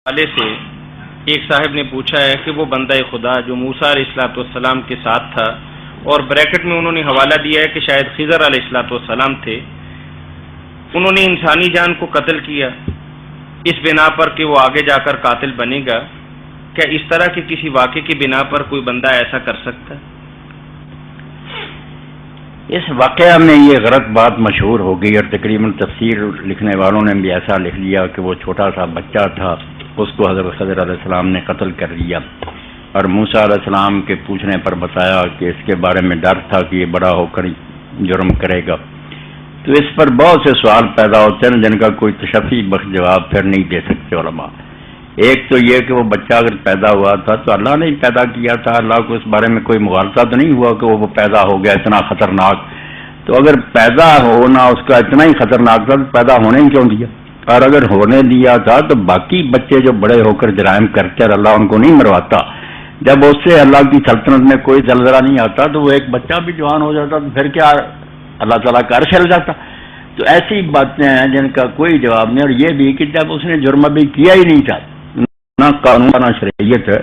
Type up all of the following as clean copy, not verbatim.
حوالے سے ایک صاحب نے پوچھا ہے کہ وہ بندہ خدا جو موسیٰ علیہ الصلوۃ والسلام کے ساتھ تھا، اور بریکٹ میں انہوں نے حوالہ دیا ہے کہ شاید خضر علیہ الصلوۃ والسلام تھے، انہوں نے انسانی جان کو قتل کیا اس بنا پر کہ وہ آگے جا کر قاتل بنے گا، کیا اس طرح کے کسی واقعے کی بنا پر کوئی بندہ ایسا کر سکتا ہے؟ اس واقعہ میں یہ غلط بات مشہور ہو گئی، اور تقریباً تفسیر لکھنے والوں نے بھی ایسا لکھ لیا کہ وہ چھوٹا سا بچہ تھا، اس کو حضرت خضر علیہ السلام نے قتل کر لیا، اور موسیٰ علیہ السلام کے پوچھنے پر بتایا کہ اس کے بارے میں ڈر تھا کہ یہ بڑا ہو کر جرم کرے گا۔ تو اس پر بہت سے سوال پیدا ہوتے ہیں جن کا کوئی تشفی بخش جواب پھر نہیں دے سکتے علماء۔ ایک تو یہ کہ وہ بچہ اگر پیدا ہوا تھا تو اللہ نے ہی پیدا کیا تھا، اللہ کو اس بارے میں کوئی مغالطہ تو نہیں ہوا کہ وہ پیدا ہو گیا اتنا خطرناک، تو اگر پیدا ہونا اس کا اتنا ہی خطرناک تھا تو پیدا ہونے ہی کیوں دیا؟ اور اگر ہونے دیا تھا تو باقی بچے جو بڑے ہو کر جرائم کرتے اور اللہ ان کو نہیں مرواتا، جب اس سے اللہ کی سلطنت میں کوئی زلزلہ نہیں آتا تو وہ ایک بچہ بھی جوان ہو جاتا تو پھر کیا اللہ تعالیٰ کا عرش ہل جاتا؟ تو ایسی باتیں ہیں جن کا کوئی جواب نہیں۔ اور یہ بھی کہ جب اس نے جرم ابھی کیا ہی نہیں تھا، نہ قانون نہ شریعت ہے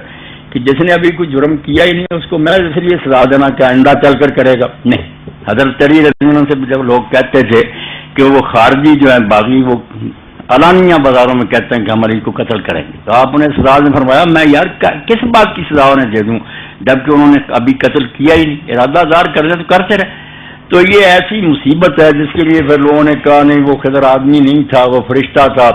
کہ جس نے ابھی کوئی جرم کیا ہی نہیں اس کو میں اس لیے سزا دینا کہ آئندہ چل کر کرے گا، نہیں۔ حضرت علی رضی اللہ عنہ سے جب لوگ کہتے تھے کہ وہ خارجی جو ہیں باغی، وہ علانیہ بازاروں میں کہتے ہیں کہ ہم علی کو قتل کریں گے، تو آپ انہیں سزا نے فرمایا میں یار کس بات کی سزا انہیں دے دوں جبکہ انہوں نے ابھی قتل کیا ہی نہیں، ارادہ دار کر دے تو کرتے رہے۔ تو یہ ایسی مصیبت ہے جس کے لیے پھر لوگوں نے کہا نہیں وہ خضر آدمی نہیں تھا، وہ فرشتہ تھا،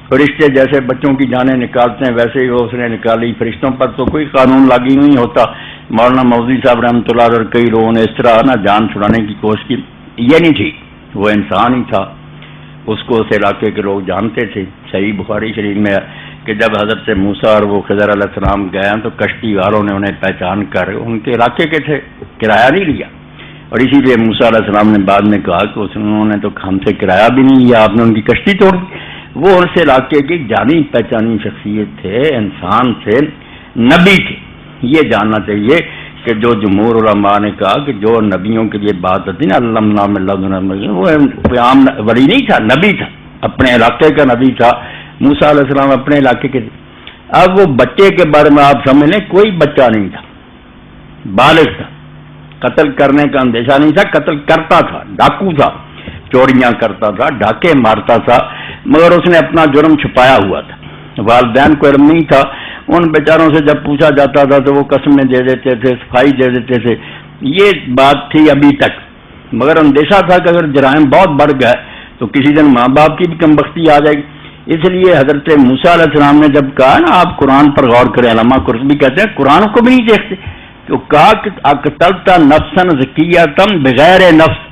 فرشتے جیسے بچوں کی جانیں نکالتے ہیں ویسے ہی وہ اس نے نکالی، فرشتوں پر تو کوئی قانون لاگو نہیں ہوتا۔ مولانا مودودی صاحب رحمۃ اللہ علیہ اور کئی لوگوں نے اس طرح نا جان چھڑانے کی کوشش کی، یہ نہیں تھی، وہ انسان ہی تھا، اس کو اس علاقے کے لوگ جانتے تھے۔ صحیح بخاری شریف میں کہ جب حضرت موسیٰ اور وہ خضر علیہ السلام گئے تو کشتی والوں نے انہیں پہچان کر ان کے علاقے کے تھے، کرایہ نہیں لیا، اور اسی لیے موسیٰ علیہ السلام نے بعد میں کہا کہ انہوں نے تو ہم سے کرایہ بھی نہیں لیا، آپ نے ان کی کشتی توڑ دی۔ وہ اس علاقے کی جانی پہچانی شخصیت تھے، انسان تھے، نبی تھے۔ یہ جاننا چاہیے کہ جو جمہور علماء نے کہا کہ جو نبیوں کے لیے بات ہوتی نا علمنا من لدنا، وہ عام ولی نہیں تھا، نبی تھا، اپنے علاقے کا نبی تھا۔ موسیٰ علیہ السلام اپنے علاقے کے تھے۔ اب وہ بچے کے بارے میں آپ سمجھ لیں کوئی بچہ نہیں تھا، بالغ تھا، قتل کرنے کا اندیشہ نہیں تھا، قتل کرتا تھا، ڈاکو تھا، چوریاں کرتا تھا، ڈاکے مارتا تھا، مگر اس نے اپنا جرم چھپایا ہوا تھا۔ والدین کو علم نہیں تھا، ان بیچاروں سے جب پوچھا جاتا تھا تو وہ قسمیں دے دیتے تھے، صفائی دے دیتے تھے، یہ بات تھی ابھی تک، مگر اندیشہ تھا کہ اگر جرائم بہت بڑھ گئے تو کسی دن ماں باپ کی بھی کم بختی آ جائے گی۔ اس لیے حضرت موسیٰ علیہ السلام نے جب کہا نا آپ قرآن پر غور کریں، علامہ قرطبی کہتے ہیں قرآن کو بھی نہیں دیکھتے، تو کہا کہ اقتلت نفسا زکیۃ بغیر نفس،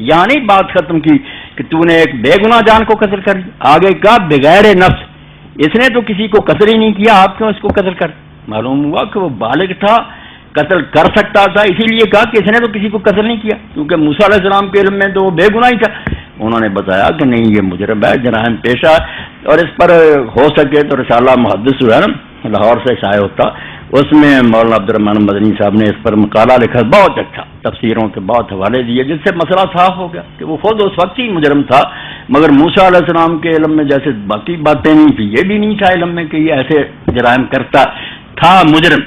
یعنی بات ختم کی کہ تو نے ایک بے گناہ جان کو قتل کر دیا، آگے کہا بغیر نفس، اس نے تو کسی کو قتل ہی نہیں کیا، آپ کیوں اس کو قتل کر؟ معلوم ہوا کہ وہ بالغ تھا، قتل کر سکتا تھا، اسی لیے کہا کہ اس نے تو کسی کو قتل نہیں کیا، کیونکہ موسیٰ علیہ السلام کے علم میں تو وہ بے گناہ ہی تھا۔ انہوں نے بتایا کہ نہیں یہ مجرم ہے، جرائم پیشہ ہے، اور اس پر ہو سکے تو رسالہ محدث جو ہے نا لاہور سے شائع ہوتا، اس میں مولانا عبد الرحمن مدنی صاحب نے اس پر مقالہ لکھا، بہت اچھا، تفسیروں کے بہت حوالے دیے، جس سے مسئلہ صاف ہو گیا کہ وہ خود اس وقت ہی مجرم تھا، مگر موسیٰ علیہ السلام کے علم میں جیسے باقی باتیں نہیں تھی، یہ بھی نہیں تھا علم میں کہ یہ ایسے جرائم کرتا تھا، مجرم،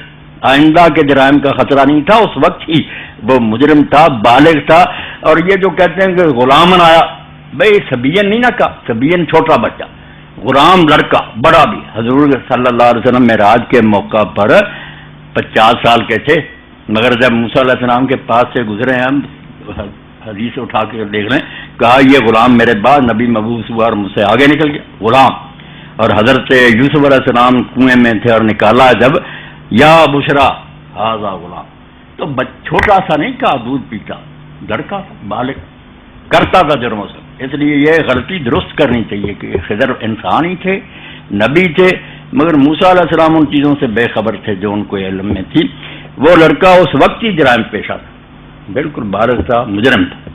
آئندہ کے جرائم کا خطرہ نہیں تھا، اس وقت ہی وہ مجرم تھا، بالغ تھا۔ اور یہ جو کہتے ہیں کہ غلامن آیا، بھائی سبین نہیں نہ کہا، سبین چھوٹا بچہ، غلام لڑکا، بڑا بھی، حضور صلی اللہ علیہ وسلم معراج کے موقع پر 50 سال کے تھے، مگر جب موسیٰ علیہ السلام کے پاس سے گزرے ہیں، ہم حدیث اٹھا کے دیکھ لیں، کہا یہ غلام میرے بعد نبی مبعوث ہوا اور مجھ سے آگے نکل گیا غلام۔ اور حضرت یوسف علیہ السلام کنویں میں تھے اور نکالا جب، یا بشرا ھذا غلام، تو چھوٹا سا نہیں کہا، دودھ پیتا، لڑکا تھا، بالغ، کرتا تھا جرموں سے۔ اس لیے یہ غلطی درست کرنی چاہیے کہ خضر انسان ہی تھے، نبی تھے، مگر موسیٰ علیہ السلام ان چیزوں سے بے خبر تھے جو ان کو علم میں تھی۔ وہ لڑکا اس وقت ہی جرائم پیشہ تھا، بالکل بالغ تھا، مجرم تھا۔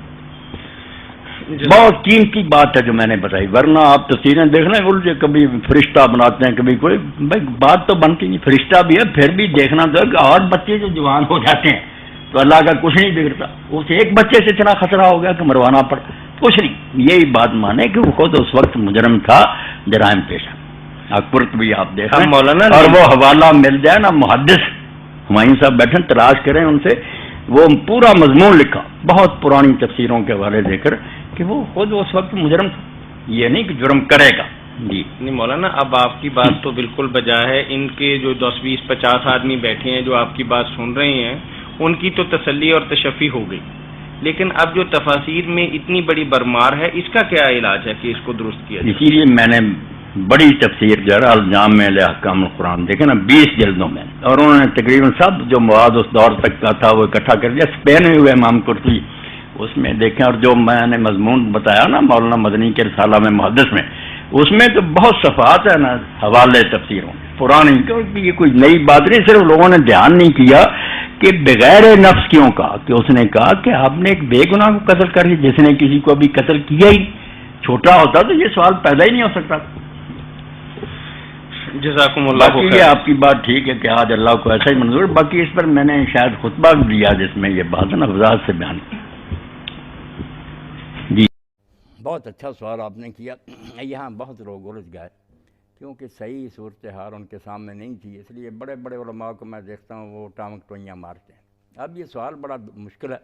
بہت قیمتی بات ہے جو میں نے بتائی، ورنہ آپ تفسیریں دیکھ لیں الجھے، کبھی فرشتہ بناتے ہیں، کبھی کوئی، بھائی بات تو بنتی نہیں، فرشتہ بھی ہے، پھر بھی دیکھنا تو کہ اور بچے جو جوان ہو جاتے ہیں تو اللہ کا کچھ نہیں بگڑتا، اس ایک بچے سے اتنا خطرہ ہو گیا کہ مروانا پڑا، کچھ نہیں، یہی بات مانے کہ وہ خود اس وقت مجرم تھا، جرائم پیشہ۔ قرطبی آپ دیکھ اب رہے ہیں، مولانا اور وہ حوالہ مل جائے نا، محدث ہمایوں صاحب بیٹھے تلاش کریں ان سے، وہ پورا مضمون لکھا بہت پرانی تفسیروں کے حوالے دے کر کہ وہ خود اس وقت مجرم تھا، یہ نہیں کہ جرم کرے گا. جی نہیں مولانا، اب آپ کی بات تو بالکل بجا ہے. ان کے جو 10 20 50 آدمی بیٹھے ہیں جو آپ کی بات سن رہے ہیں، ان کی تو تسلی اور تشفی ہو گئی، لیکن اب جو تفاسیر میں اتنی بڑی برمار ہے، اس کا کیا علاج ہے کہ اس کو درست کیا جائے؟ اسی لیے میں نے بڑی تفسیر جو ہے الجام میں احکام القرآن دیکھے نا 20 جلدوں میں، اور انہوں نے تقریباً سب جو مواد اس دور تک کا تھا وہ اکٹھا کر دیا. اسپین میں ہوئے امام قرطبی اس میں دیکھیں، اور جو میں نے مضمون بتایا نا مولانا مدنی کے رسالہ میں محدث میں، اس میں تو بہت صفحات ہے نا حوالے تفسیروں پرانی، کیونکہ یہ کوئی نئی بات نہیں، صرف لوگوں نے دھیان نہیں کیا کہ بغیر نفس کیوں کہا. کہ اس نے کہا کہ آپ نے ایک بے گناہ کو قتل کر دیا جس نے کسی کو ابھی قتل کیا ہی. چھوٹا ہوتا تو یہ سوال پیدا ہی نہیں ہو سکتا. جزاکم اللہ باقی خیر. یہ آپ کی بات ٹھیک ہے کہ آج اللہ کو ایسا ہی منظور. باقی اس پر میں نے شاید خطبہ بھی دیا جس میں یہ بات ہے نا وضاحت سے بیان کی. جی بہت اچھا سوال آپ نے کیا. یہاں بہت لوگ الجھ گئے کیونکہ صحیح صورتحال ان کے سامنے نہیں تھی، اس لیے بڑے بڑے علماء کو میں دیکھتا ہوں وہ ٹانگ ٹوئیاں مارتے ہیں. اب یہ سوال بڑا مشکل ہے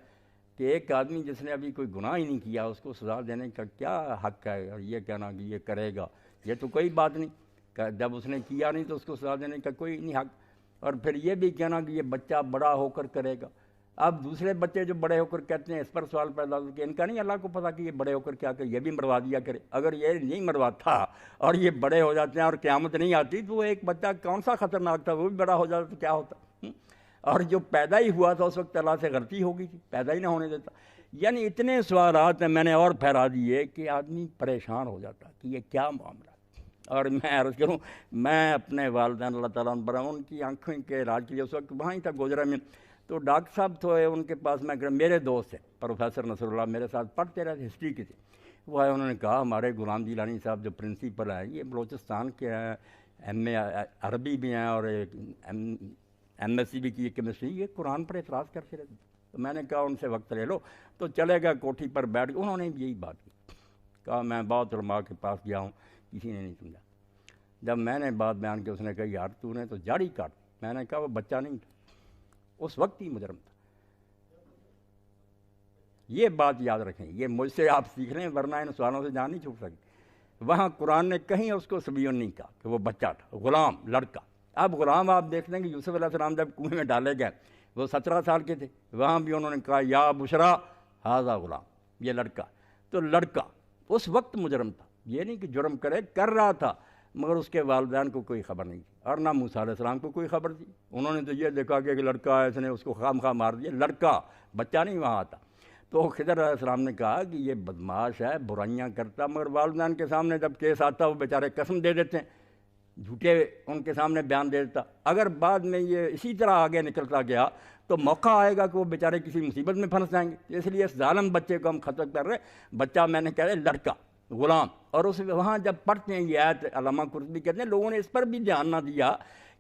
کہ ایک آدمی جس نے ابھی کوئی گناہ ہی نہیں کیا اس کو سزا دینے کا کیا حق ہے، اور یہ کہنا کہ یہ کرے گا، یہ تو کوئی بات نہیں. جب اس نے کیا نہیں تو اس کو سزا دینے کا کوئی نہیں حق. اور پھر یہ بھی کہنا کہ یہ بچہ بڑا ہو کر کرے گا. اب دوسرے بچے جو بڑے ہو کر کہتے ہیں، اس پر سوال پیدا ہوتا ہے کہ ان کا نہیں اللہ کو پتا کہ یہ بڑے ہو کر کیا کہ یہ بھی مروا دیا کرے. اگر یہ نہیں مرواتا اور یہ بڑے ہو جاتے ہیں اور قیامت نہیں آتی تو وہ ایک بچہ کون سا خطرناک تھا، وہ بھی بڑا ہو جاتا تو کیا ہوتا. اور جو پیدا ہی ہوا تھا اس وقت اللہ سے غلطی ہو گئی تھی، پیدا ہی نہ ہونے دیتا. یعنی اتنے سوالات ہیں میں نے اور پھیلا دیے کہ آدمی پریشان ہو جاتا کہ یہ کیا معاملہ. اور میں عرض کروں، میں اپنے والدین اللہ تعالیٰ عنہ ان کی آنکھوں کے علاج کے لیے اس وقت وہاں ہی تھا گوجرا میں. تو ڈاکٹر صاحب تھے ان کے پاس، میں میرے دوست ہیں پروفیسر نصر اللہ، میرے ساتھ پڑھتے رہے، ہسٹری کے تھے. وہ آئے، انہوں نے کہا ہمارے غلام جیلانی صاحب جو پرنسپل ہیں یہ بلوچستان کے ہیں، ایم اے عربی بھی ہیں اور ایم ایس سی بھی کی کیمسٹری، یہ قرآن پر اعتراض کرتے رہتے. تو میں نے کہا ان سے وقت لے لو. تو چلے گا کوٹھی پر بیٹھ کے، انہوں نے یہی بات کی. کہا میں بہت علماء کے پاس گیا ہوں، کسی نے نہیں سمجھا. جب میں نے بات بیان کی اس نے کہا یار تو نے تو جاڑی کاٹ. میں نے کہا وہ بچہ نہیں تھا، اس وقت ہی مجرم تھا. یہ بات یاد رکھیں، یہ مجھ سے آپ سیکھ رہے ہیں ورنہ ان سوالوں سے جان نہیں چھوٹ سکتی. وہاں قرآن نے کہیں اس کو صبیون نہیں کہا کہ وہ بچہ تھا، غلام، لڑکا. اب غلام آپ دیکھ لیں کہ یوسف علیہ السلام جب کنویں میں ڈالے گئے وہ 17 سال کے تھے، وہاں بھی انہوں نے کہا یا بشرا ھذا غلام، یہ لڑکا. تو لڑکا اس وقت مجرم تھا، یہ نہیں کہ جرم کر رہا تھا، مگر اس کے والدین کو کوئی خبر نہیں تھی اور نہ موسیٰ علیہ السلام کو کوئی خبر تھی. انہوں نے تو یہ دیکھا کہ ایک لڑکا ہے، اس نے اس کو خام خواہ مار دیا. لڑکا، بچہ نہیں وہاں آتا. تو خضر علیہ السلام نے کہا کہ یہ بدماش ہے، برائیاں کرتا، مگر والدین کے سامنے جب کیس آتا وہ بیچارے قسم دے دیتے ہیں، جھوٹے ان کے سامنے بیان دے دیتا. اگر بعد میں یہ اسی طرح آگے نکلتا گیا تو موقع آئے گا کہ وہ بیچارے کسی مصیبت میں پھنس جائیں گے. اس لیے اس ظالم بچے کو ہم ختم کر رہے. بچہ میں نے کہہ رہے لڑکا، غلام. اور اس وہاں جب پڑھتے ہیں یہ آیت، علامہ قرطبی کہتے ہیں لوگوں نے اس پر بھی دھیان نہ دیا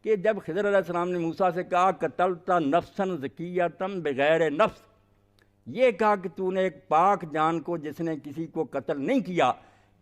کہ جب خضر علیہ السلام نے موسیٰ سے کہا قتلت نفسا زکیۃ بغیر نفس، یہ کہا کہ تو نے ایک پاک جان کو جس نے کسی کو قتل نہیں کیا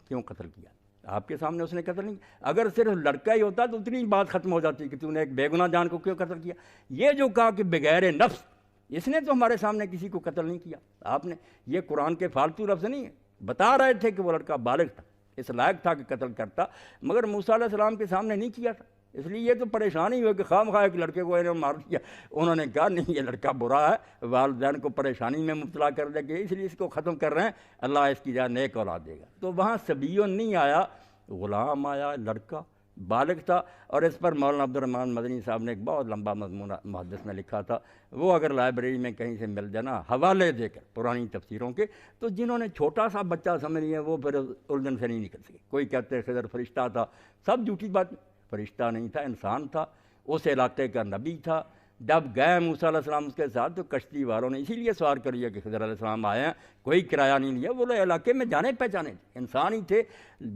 کیوں قتل کیا. آپ کے سامنے اس نے قتل نہیں کیا. اگر صرف لڑکا ہی ہوتا تو اتنی بات ختم ہو جاتی کہ تو نے ایک بے گناہ جان کو کیوں قتل کیا. یہ جو کہا کہ بغیر نفس، اس نے تو ہمارے سامنے کسی کو قتل نہیں کیا. آپ نے یہ قرآن کے فالتو لفظ نہیں ہے، بتا رہے تھے کہ وہ لڑکا بالغ تھا، اس لائق تھا کہ قتل کرتا، مگر موسیٰ علیہ السلام کے سامنے نہیں کیا تھا. اس لیے یہ تو پریشان ہی ہوئے کہ خواہ مخواہ ایک لڑکے کو انہوں نے مار دیا. انہوں نے کہا نہیں یہ لڑکا برا ہے، والدین کو پریشانی میں مبتلا کر دے گا، اس لیے اس کو ختم کر رہے ہیں، اللہ اس کی جگہ نیک اولاد دے گا. تو وہاں صبیون نہیں آیا، غلام آیا، لڑکا بالغ تھا. اور اس پر مولانا عبد الرحمن مدنی صاحب نے ایک بہت لمبا مضمون محدث نے لکھا تھا، وہ اگر لائبریری میں کہیں سے مل جانا حوالے دے کر پرانی تفسیروں کے، تو جنہوں نے چھوٹا سا بچہ سمجھ لیا وہ پھر الجھن سے نہیں نکل سکے. کوئی کہتے ہیں خضر فرشتہ تھا، سب جھوٹی بات. فرشتہ نہیں تھا، انسان تھا، اس علاقے کا نبی تھا. جب گئے موسیٰ علیہ السلام اس کے ساتھ تو کشتی والوں نے اسی لیے سوار کر لیا کہ خضر علیہ السلام آئے ہیں، کوئی کرایہ نہیں لیا. وہ لوگ علاقے میں جانے پہچانے تھے، انسان ہی تھے.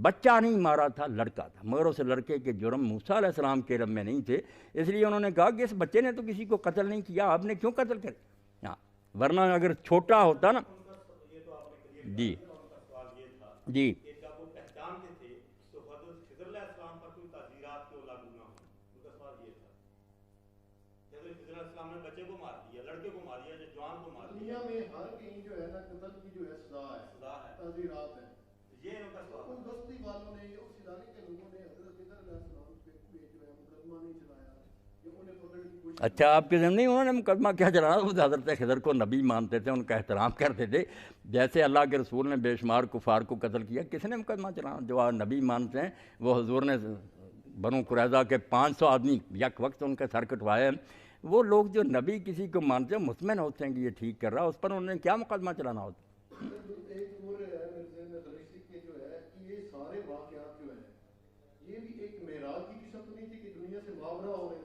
بچہ نہیں مارا تھا، لڑکا تھا، مگر اس لڑکے کے جرم موسیٰ علیہ السلام کے علم میں نہیں تھے. اس لیے انہوں نے کہا کہ اس بچے نے تو کسی کو قتل نہیں کیا، آپ نے کیوں قتل کر. ہاں ورنہ اگر چھوٹا ہوتا نا. جی جی خضر علیہ السلام نے بچے کو مار دیا، لڑکے کو مار دیا، جوان کو مار دیا. دنیا میں ہر کہیں جو ہے نا قتل کی جو ہے سزا ہے، تعزیرات ہیں. یہ ان کا سوال. ان بستی والوں نے یا اس ادارے کے لوگوں نے حضرت خضر علیہ السلام پہ جو ہے مقدمہ نہیں چلایا یا انہیں پکڑنے کی کوشش. اچھا، آپ کے ذہن نہیں انہوں نے مقدمہ کیا چلانا؟ وہ حضرت خضر کو نبی مانتے تھے، ان کا احترام کرتے تھے. جیسے اللہ کے رسول نے بے شمار کفار کو قتل کیا، کس نے مقدمہ چلانا؟ جو آپ نبی مانتے ہیں، وہ حضور نے بنو قریظہ کے 500 آدمی یک وقت ان کے سر کٹوائے ہیں. وہ لوگ جو نبی کسی کو مانتے ہیں مطمئن ہوتے ہیں کہ یہ ٹھیک کر رہا ہے، اس پر انہوں نے کیا مقدمہ چلانا ہوتا؟ ایک اور ہے میرے ذہن میں خلیصی کے جو ہے کہ یہ سارے واقعات جو ہیں یہ بھی ایک معراج کی قسم تو نہیں تھی کہ دنیا سے ماورا ہو رہے تھے.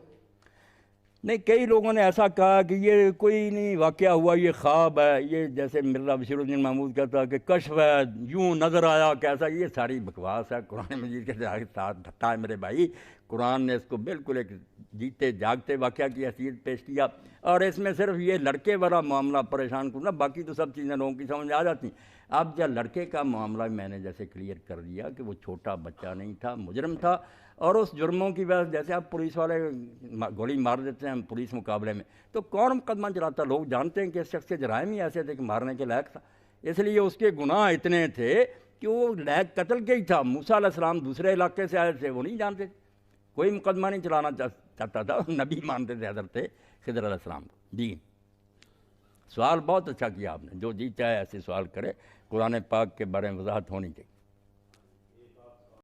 نہیں، کئی لوگوں نے ایسا کہا کہ یہ کوئی نہیں واقعہ ہوا، یہ خواب ہے. یہ جیسے مرزا بشیر الدین محمود کہتا ہے کہ کشف ہے، یوں نظر آیا کیسا. یہ ساری بکواس ہے، قرآن مجید کے ساتھ دھکا ہے میرے بھائی. قرآن نے اس کو بالکل ایک جیتے جاگتے واقعہ کی حیثیت پیش کیا، اور اس میں صرف یہ لڑکے والا معاملہ پریشان کرنا، باقی تو سب چیزیں لوگوں کی سمجھ میں آ جاتی. اب جب لڑکے کا معاملہ میں نے جیسے کلیئر کر دیا کہ وہ چھوٹا بچہ نہیں تھا، مجرم تھا، اور اس جرموں کی وجہ سے جیسے آپ پولیس والے گولی مار دیتے ہیں پولیس مقابلے میں، تو کون مقدمہ چلاتا؟ لوگ جانتے ہیں کہ اس شخص کے جرائم ہی ایسے تھے کہ مارنے کے لائق تھا. اس لیے اس کے گناہ اتنے تھے کہ وہ لائق قتل کے ہی تھا. موسیٰ علیہ السلام دوسرے علاقے سے آئے تھے، وہ نہیں جانتے تھے، کوئی مقدمہ نہیں چلانا چاہتا تھا. نبی مانتے تھے حضرت خضر علیہ السلام کو. جی، سوال بہت اچھا کیا آپ نے. جو جی چاہے ایسے سوال کرے، قرآن پاک کے بارے میں وضاحت ہونی چاہیے.